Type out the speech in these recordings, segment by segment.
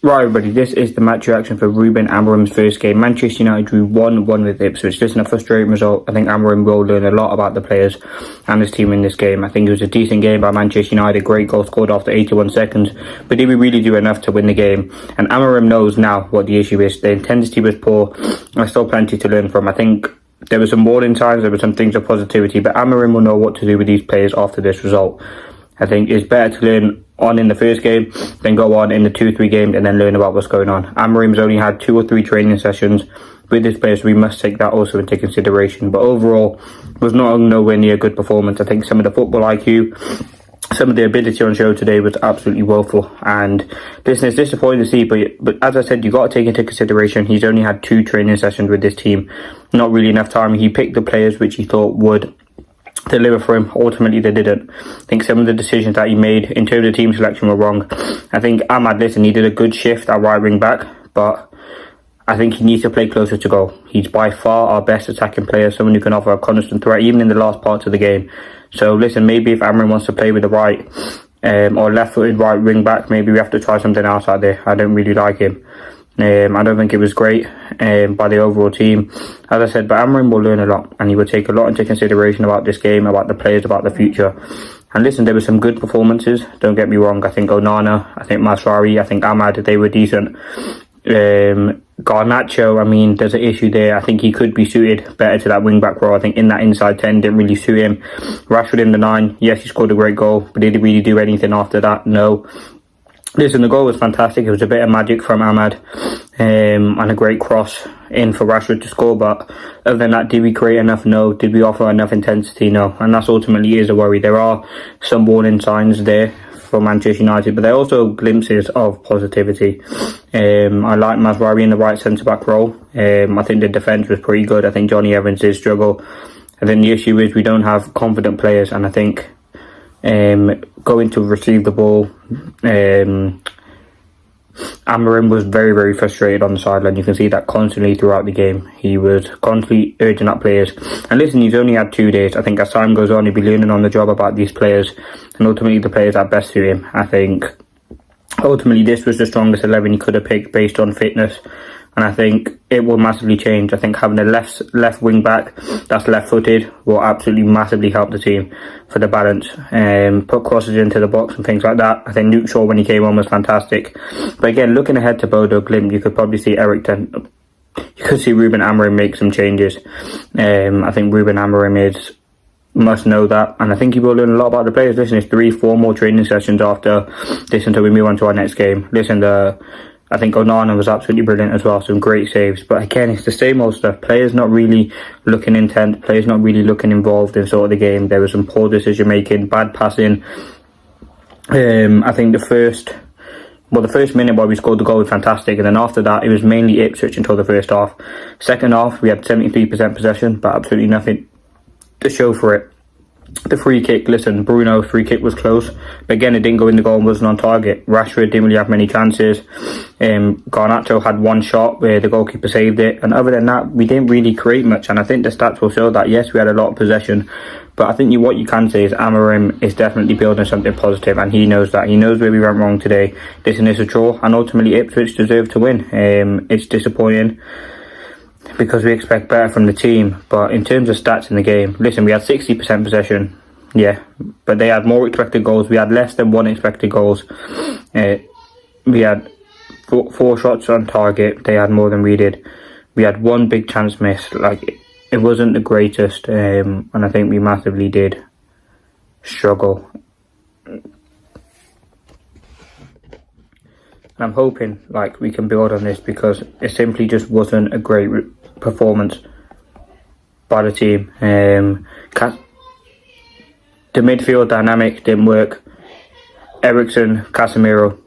Right, everybody, this is the match reaction for Ruben Amorim's first game. Manchester United drew 1-1 with Ipswich. This is a frustrating result. I think Amorim will learn a lot about the players and his team in this game. I think it was a decent game by Manchester United. Great goal scored after 81 seconds. But did we really do enough to win the game? And Amorim knows now what the issue is. The intensity was poor. There's still plenty to learn from. I think there were some warning signs, there were some things of positivity, but Amorim will know what to do with these players after this result. I think it's better to learn on in the first game than go on in the 2-3 games and then learn about what's going on. Amorim's only had 2 or 3 training sessions with his players. We must take that also into consideration. But overall, it was not nowhere near a good performance. I think some of the football IQ, some of the ability on show today was absolutely woeful. And listen, it's disappointing to see, but as I said, you got to take into consideration he's only had 2 training sessions with this team. Not really enough time. He picked the players which he thought would deliver for him. Ultimately they didn't. I think some of the decisions that he made in terms of team selection were wrong. I think Ahmad, listen, he did a good shift at right wing back, but I think he needs to play closer to goal. He's by far our best attacking player, someone who can offer a constant threat even in the last parts of the game. So listen, maybe if Amorim wants to play with the right or left-footed right wing back, maybe we have to try something else out there. I don't really like him. I don't think it was great by the overall team, as I said, but Amorim will learn a lot and he will take a lot into consideration about this game, about the players, about the future. And listen, there were some good performances, don't get me wrong. I think Onana, I think Masraoui, I think Ahmad, they were decent. Garnacho, I mean, there's an issue there. I think he could be suited better to that wing-back role. I think in that inside 10 didn't really suit him. Rashford in the 9, yes, he scored a great goal, but did he really do anything after that? No. Listen, the goal was fantastic. It was a bit of magic from Ahmad and a great cross in for Rashford to score. But other than that, did we create enough? No. Did we offer enough intensity? No. And that's ultimately is a worry. There are some warning signs there for Manchester United, but there are also glimpses of positivity. I like Masraoui in the right centre-back role. I think the defence was pretty good. I think Johnny Evans did struggle. And then the issue is we don't have confident players, and I think going to receive the ball, Amorim was very, very frustrated on the sideline. You can see that constantly throughout the game. He was constantly urging up players. And listen, he's only had 2 days. I think as time goes on, he'll be learning on the job about these players and ultimately the players that best suit him. I think ultimately this was the strongest 11 he could have picked based on fitness. And I think it will massively change. I think having a left wing back that's left-footed will absolutely massively help the team for the balance. Put crosses into the box and things like that. I think Luke Shaw, when he came on, was fantastic. But again, looking ahead to Bodo Glimt, you could probably see you could see Ruben Amorim make some changes. I think Ruben Amorim must know that, and I think he will learn a lot about the players. Listen, it's 3-4 more training sessions after this until we move on to our next game. Listen, I think Onana was absolutely brilliant as well, some great saves. But again, it's the same old stuff. Players not really looking intent, players not really looking involved in sort of the game. There was some poor decision making, bad passing. I think the first minute while we scored the goal was fantastic, and then after that it was mainly Ipswich until the first half. Second half we had 73% possession, but absolutely nothing to show for it. The free kick, listen, Bruno's free kick was close, but again it didn't go in the goal and wasn't on target. Rashford didn't really have many chances. Garnacho had 1 shot where the goalkeeper saved it, and other than that we didn't really create much. And I think the stats will show that yes, we had a lot of possession, but I think what you can say is Amorim is definitely building something positive, and he knows that. He knows where we went wrong today. Listen, it's a draw, and ultimately Ipswich deserve to win. It's disappointing because we expect better from the team, but in terms of stats in the game, listen, we had 60% possession, yeah, but they had more expected goals. We had less than 1 expected goals. We had 4 shots on target. They had more than we did. We had 1 big chance missed. Like, it wasn't the greatest, and I think we massively did struggle. I'm hoping like we can build on this, because it simply just wasn't a great performance by the team. The midfield dynamic didn't work. Eriksen, Casemiro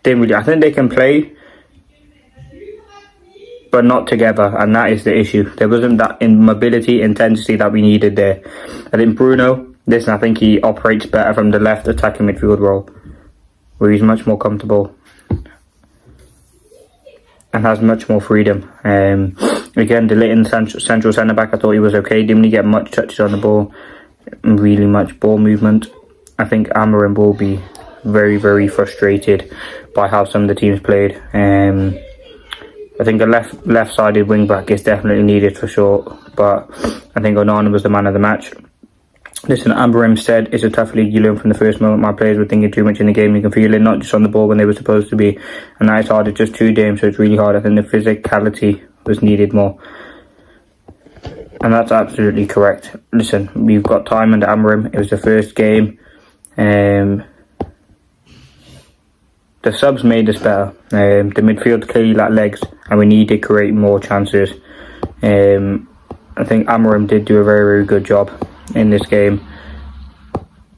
didn't really. I think they can play, but not together, and that is the issue. There wasn't that mobility, intensity that we needed there. I think Bruno, listen, I think he operates better from the left attacking midfield role, where he's much more comfortable and has much more freedom. Again, the Litton central centre-back, I thought he was okay. Didn't really get much touches on the ball, really much ball movement. I think Amorim will be very, very frustrated by how some of the teams played. I think a left-sided wing-back is definitely needed for sure, but I think Onana was the man of the match. Listen, Amorim said it's a tough league. You learn from the first moment. My players were thinking too much in the game. You can feel it, not just on the ball when they were supposed to be. And that is hard. It's just 2 games, so it's really hard. I think the physicality was needed more. And that's absolutely correct. Listen, we've got time under Amorim. It was the first game. The subs made us better. The midfield clearly lacked legs, and we needed to create more chances. I think Amorim did do a very, very good job in this game.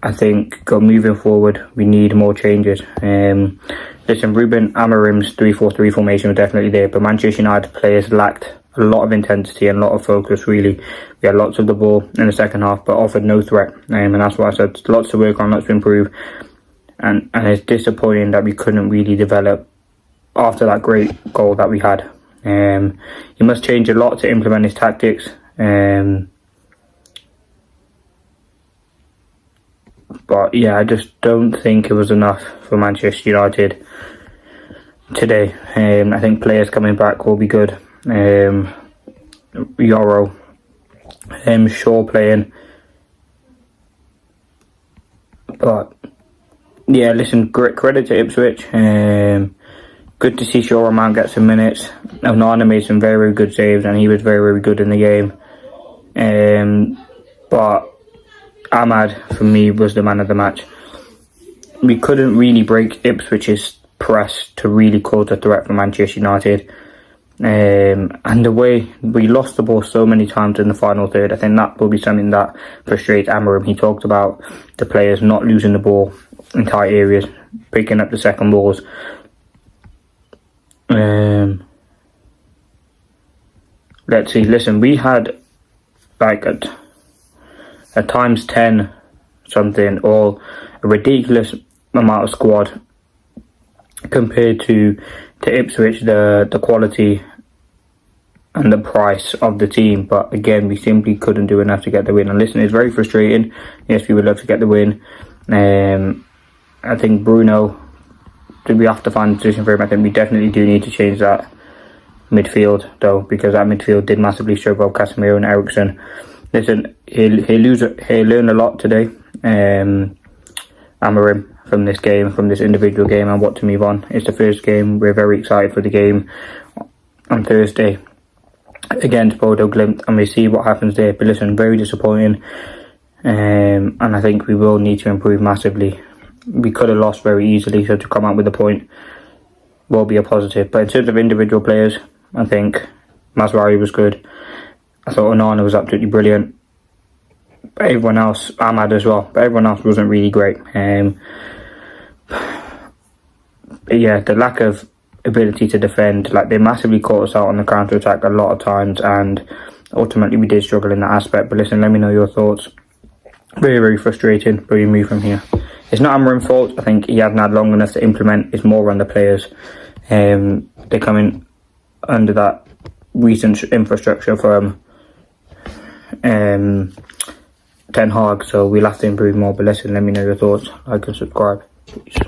I think moving forward, we need more changes. Listen, Ruben Amorim's 3-4-3 formation was definitely there, but Manchester United players lacked a lot of intensity and a lot of focus, really. We had lots of the ball in the second half, but offered no threat. And that's why I said lots to work on, lots to improve. And it's disappointing that we couldn't really develop after that great goal that we had. He must change a lot to implement his tactics. But yeah, I just don't think it was enough for Manchester United today. I think players coming back will be good. Euro, Shaw playing. But yeah, listen, great credit to Ipswich. Good to see Shaw and Mount get some minutes. Onana made some very, very good saves, and he was very, very good in the game. But Ahmad, for me, was the man of the match. We couldn't really break Ipswich's press to really cause a threat for Manchester United. And the way we lost the ball so many times in the final third, I think that will be something that frustrates Amorim. He talked about the players not losing the ball in tight areas, picking up the second balls. Let's see. Listen, we had like a times 10 something, or a ridiculous amount of squad compared to Ipswich, the quality and the price of the team. But again, we simply couldn't do enough to get the win. And listen, it's very frustrating. Yes, we would love to get the win. I think Bruno, we have to find a position for him. I think we definitely do need to change that midfield though, because that midfield did massively struggle. Casemiro and Eriksen. Listen, he'll learn a lot today, Amorim, from this game, from this individual game, and what to move on. It's the first game. We're very excited for the game on Thursday against Bodo Glimt, and we see what happens there. But listen, very disappointing, and I think we will need to improve massively. We could have lost very easily, so to come out with a point will be a positive. But in terms of individual players, I think Mazraoui was good. I thought Onana was absolutely brilliant. But everyone else, Ahmad as well, but everyone else wasn't really great. But yeah, the lack of ability to defend, like they massively caught us out on the counter attack a lot of times, and ultimately we did struggle in that aspect. But listen, let me know your thoughts. Very, very frustrating, but we move from here. It's not Amorim's fault. I think he hasn't had long enough to implement. It's more on the players. They're coming under that recent infrastructure from Ten Hag, so we'll have to improve more. But listen, let me know your thoughts. Like and subscribe. Peace.